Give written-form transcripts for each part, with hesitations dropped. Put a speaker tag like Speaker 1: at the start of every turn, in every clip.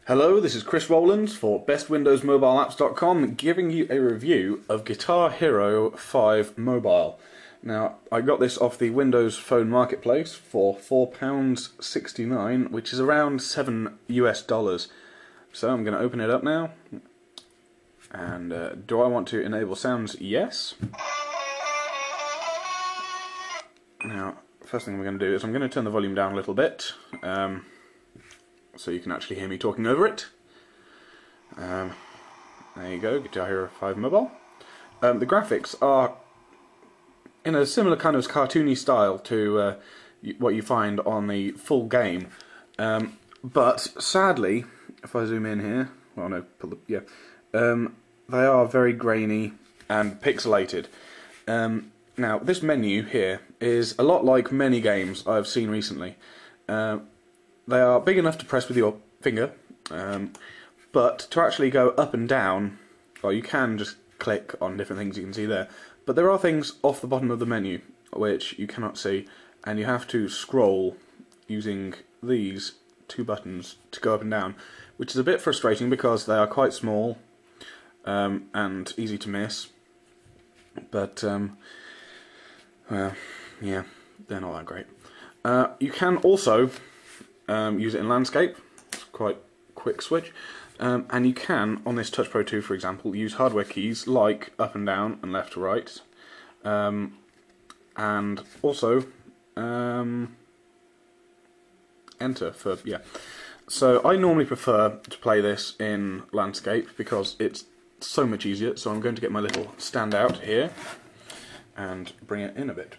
Speaker 1: Hello, this is Chris Rowlands for BestWindowsMobileApps.com giving you a review of Guitar Hero 5 Mobile. Now, I got this off the Windows Phone Marketplace for £4.69, which is around $7 US. So I'm going to open it up now. And do I want to enable sounds? Yes. Now, first thing we're going to do is I'm going to turn the volume down a little bit. So you can actually hear me talking over it. There you go, Guitar Hero 5 Mobile. The graphics are in a similar kind of cartoony style to what you find on the full game. But sadly, if I zoom in here, well no, they are very grainy and pixelated. Now, this menu here is a lot like many games I've seen recently. They are big enough to press with your finger, but to actually go up and down, well, you can just click on different things you can see there. But there are things off the bottom of the menu which you cannot see, and you have to scroll using these two buttons to go up and down, which is a bit frustrating because they are quite small and easy to miss. But, well, yeah, they're not that great. You can also use it in landscape. It's quite quick switch. And you can, on this Touch Pro 2 for example, use hardware keys like up and down and left to right. And also enter for, yeah. So I normally prefer to play this in landscape because it's so much easier. So I'm going to get my little stand out here and bring it in a bit.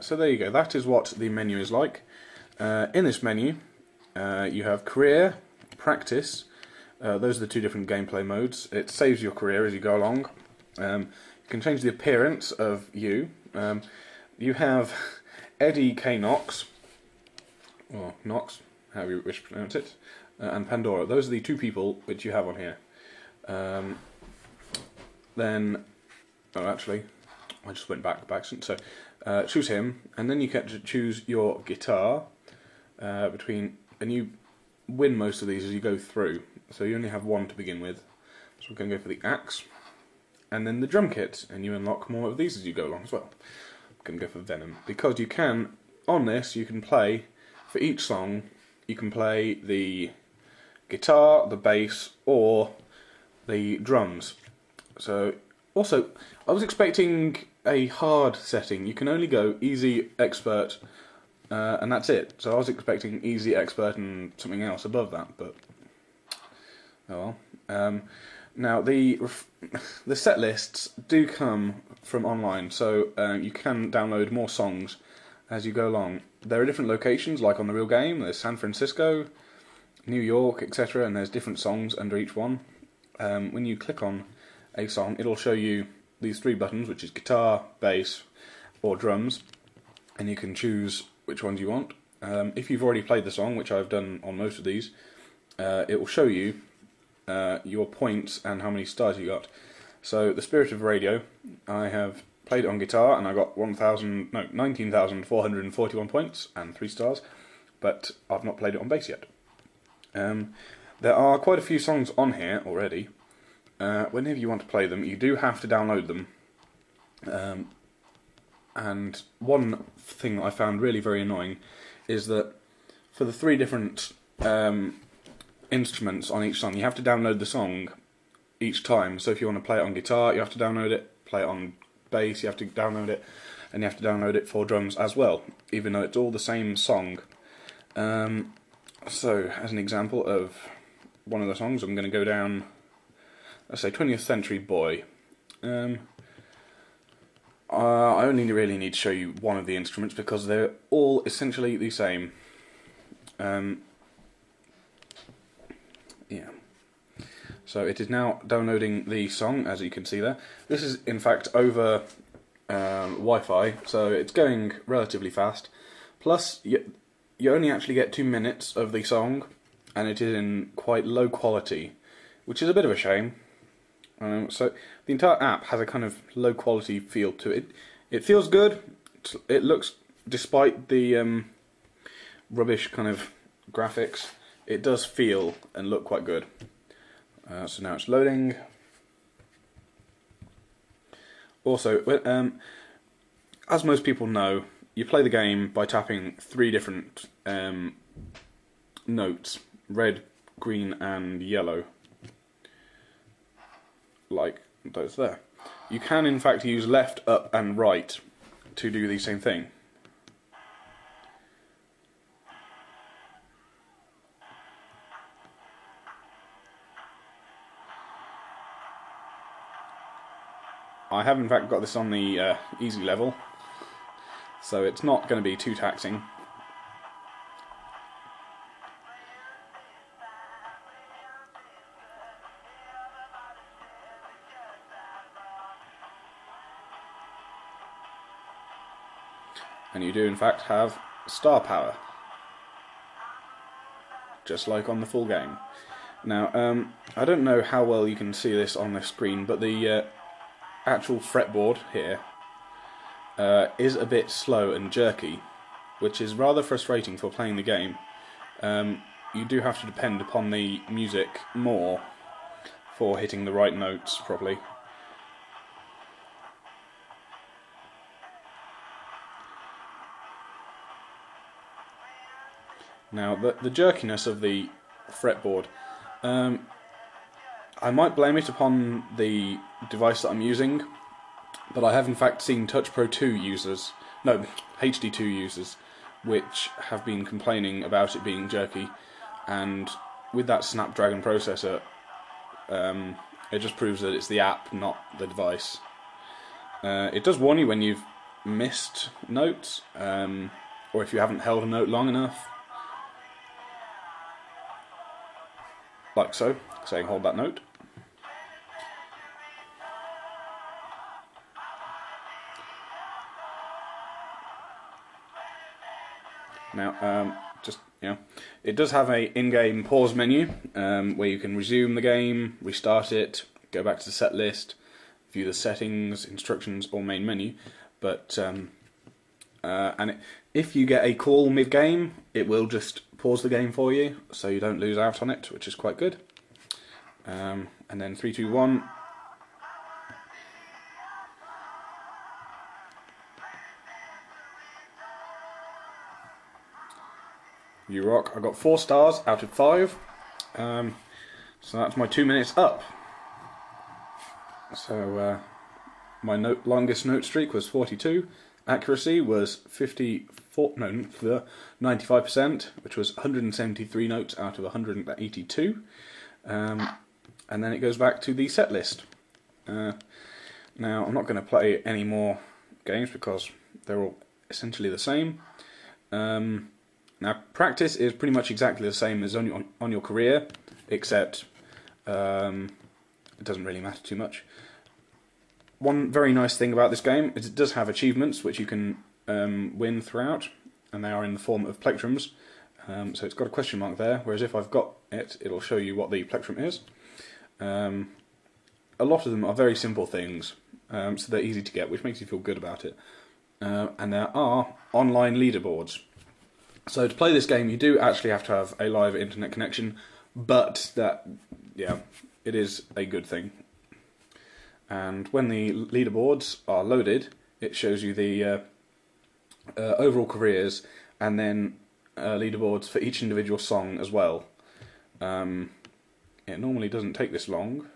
Speaker 1: So there you go, that is what the menu is like. In this menu, you have Career, Practice. Those are the two different gameplay modes. It saves your career as you go along. You can change the appearance of you. You have Eddie K. Knox, or Knox, however you wish to pronounce it, and Pandora. Those are the two people which you have on here. Then, oh actually, I just went back by accident. So choose him, and then you get to choose your guitar between, and you win most of these as you go through. So you only have one to begin with. So we're going to go for the axe, and then the drum kit, and you unlock more of these as you go along as well. I'm going to go for Venom because you can, on this, you can play for each song. You can play the guitar, the bass, or the drums. So also, I was expecting a hard setting. You can only go easy, expert, and that's it. So I was expecting easy, expert, and something else above that, but oh well. Now the set lists do come from online, so you can download more songs as you go along. There are different locations, like on the real game. There's San Francisco, New York, etc., and there's different songs under each one. When you click on a song, it'll show you these three buttons, which is guitar, bass, or drums, and you can choose which ones you want. If you've already played the song, which I've done on most of these, it will show you your points and how many stars you got. So, The Spirit of Radio, I have played it on guitar, and I got 19,441 points and 3 stars, but I've not played it on bass yet. There are quite a few songs on here already. Whenever you want to play them, you do have to download them. And one thing I found really very annoying is that for the 3 different instruments on each song, you have to download the song each time. So if you want to play it on guitar, you have to download it. Play it on bass, you have to download it. And you have to download it for drums as well, even though it's all the same song. So, as an example of one of the songs, I'm going to go down, let's say 20th Century Boy. I only really need to show you one of the instruments because they're all essentially the same. Yeah. So it is now downloading the song, as you can see there. This is in fact over Wi-Fi, so it's going relatively fast. Plus, you only actually get 2 minutes of the song, and it is in quite low quality, which is a bit of a shame. So the entire app has a kind of low quality feel to it. It feels good. It looks, despite the rubbish kind of graphics, it does feel and look quite good. So now it's loading. Also, as most people know, you play the game by tapping 3 different notes: red, green and yellow, like those there. You can in fact use left, up and right to do the same thing. I have in fact got this on the easy level, so it's not going to be too taxing. And you do in fact have star power, just like on the full game. Now, I don't know how well you can see this on the screen, but the actual fretboard here is a bit slow and jerky, which is rather frustrating for playing the game. You do have to depend upon the music more for hitting the right notes properly. Now, the jerkiness of the fretboard, I might blame it upon the device that I'm using, but I have in fact seen Touch Pro 2 users, no, HD2 users, which have been complaining about it being jerky, and with that Snapdragon processor, it just proves that it's the app, not the device. It does warn you when you've missed notes, or if you haven't held a note long enough. Like so, saying hold that note. Now, it does have a in-game pause menu where you can resume the game, restart it, go back to the set list, view the settings, instructions, or main menu. But if you get a call mid-game, it will just pause the game for you, so you don't lose out on it, which is quite good. And then 3, 2, 1. You rock. I got 4 stars out of 5. So that's my 2 minutes up. So my longest note streak was 42. Accuracy was 95%, which was 173 notes out of 182. And then it goes back to the set list. Now, I'm not going to play any more games because they're all essentially the same. Now, practice is pretty much exactly the same as on your career, except it doesn't really matter too much. One very nice thing about this game is it does have achievements which you can win throughout, and they are in the form of plectrums. So it's got a question mark there, whereas if I've got it, it'll show you what the plectrum is. A lot of them are very simple things, so they're easy to get, which makes you feel good about it. And there are online leaderboards. So to play this game, you do actually have to have a live internet connection, but it is a good thing. And when the leaderboards are loaded, it shows you the overall careers, and then leaderboards for each individual song as well. It normally doesn't take this long.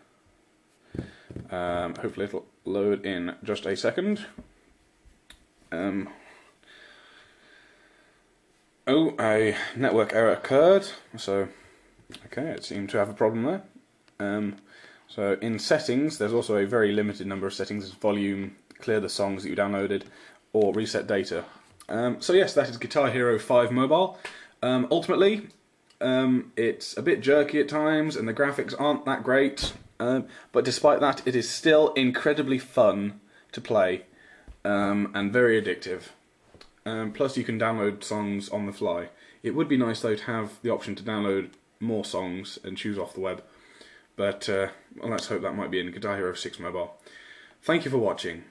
Speaker 1: Hopefully it'll load in just a second. Oh, a network error occurred, so okay, it seemed to have a problem there. So in settings, there's also a very limited number of settings: volume, clear the songs that you downloaded, or reset data. So yes, that is Guitar Hero 5 Mobile. Ultimately, it's a bit jerky at times, and the graphics aren't that great, but despite that, it is still incredibly fun to play, and very addictive. Plus you can download songs on the fly. It would be nice though to have the option to download more songs and choose off the web, but well, let's hope that might be in Guitar Hero 6 Mobile. Thank you for watching.